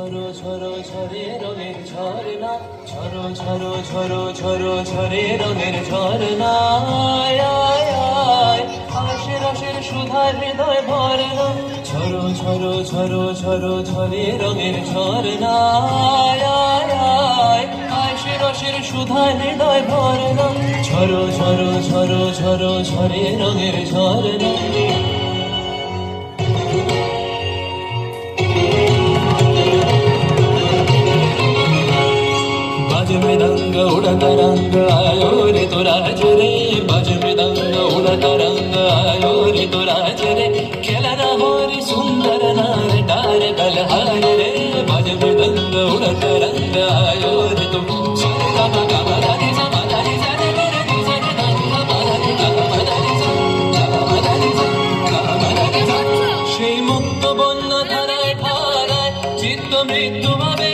ঝরো ঝরো ঝরে রঙের ঝরনা, ঝরো ঝরো ঝরো ঝরো ঝরে রঙের ঝরনা, আয় আয় আয় আশে রসের সুধার হৃদয় ভরনা, ঝরো ঝরো ঝরো ঝরো ঝরে রঙের ঝরনা, আয় আয় আয় আশে রসের সুধার হৃদয় ভরনা, ঝরো ঝরো ঝরো ঝরো ঝরে রঙের ঝরনা। बाज मृदंग उड़ता रंग आयो रे तो राज रे, बाज मृदंग उड़ता रंग आयो रे तो राज रे, खेला ना हो रे सुंदर नार डार कलहार रे, बाज मृदंग उड़ता रंग आयो रे तो সেই মুক্ত বন্যা ধারায় ধারায় চিত্ত মৃত্যু ভাবে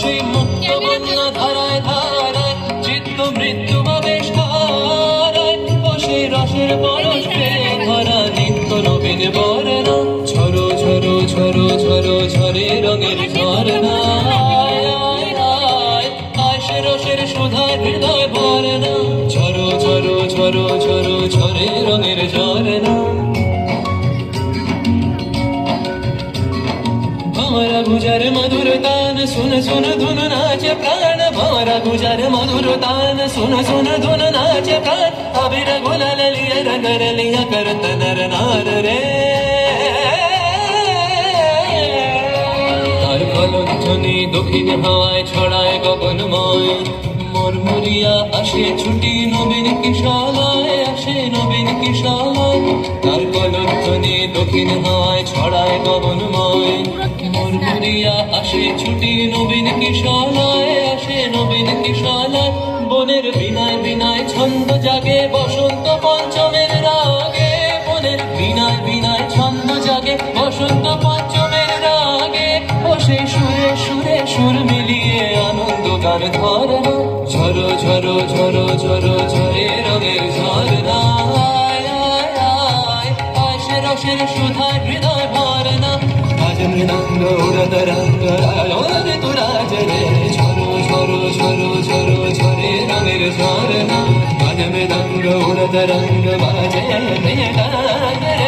সেই মুক্ত বন্যা ধারায় ধারায় চিত্ত মৃত্যু ভাবে ধারায়, ও সেই রসের পরশ পেয়ে ধরা নিত্য নবীন বরনা, ঝরো ঝরো ঝরো ঝরো ঝরে রঙের ঝরনা, আশে রসের সুধার হৃদয় ভরনা, ঝরো ঝরো ঝরো ঝরো ঝরে রঙের ঝরনা। भंवरा गुजर मधुर तान सुन सुन धुन नाच प्राण, भंवरा गुजर मधुर तान सुन सुन धुन नाच प्राण, अबीर गुलाल लिया रंगर लिया करत नर नार रे, তার কলধ্বনি দক্ষিণ হাওয়ায় ছড়ায় গগনময়, মরমরিয়া আসে ছুটি নবীন কিশালায়, আসে নবীন কিশালায়, তার কলধ্বনি দক্ষিণ হাওয়ায় ছড়ায় গগনময়, মরমরিয়া আসে ছুটি নবীন কিশালায়, আসে নবীন কিশালায়, বনের বিনায় বিনায় ছন্দ জাগে বসন্ত পঞ্চমের রাগে, বনের বিনায় বিনায় ছন্দ জাগে বসন্ত পঞ্চমের রাগে, ও সেই সুরে সুরে সুর মিলিয়ে আনন্দ গান ধরনা, ঝরো ঝরো ঝরো ঝরো ঝরে রঙের ঝরনা, আশে রসের সুধার হৃদয় ভরনা, বাজ মৃদঙ্গ উড়ত রঙ্গ আলো রে তো রাজ রে, ঝরো ঝরো ঝরো ঝরো ঝরে রঙের ঝরনা, বাজ মৃদঙ্গ উড়ত রঙ্গ বাজে রে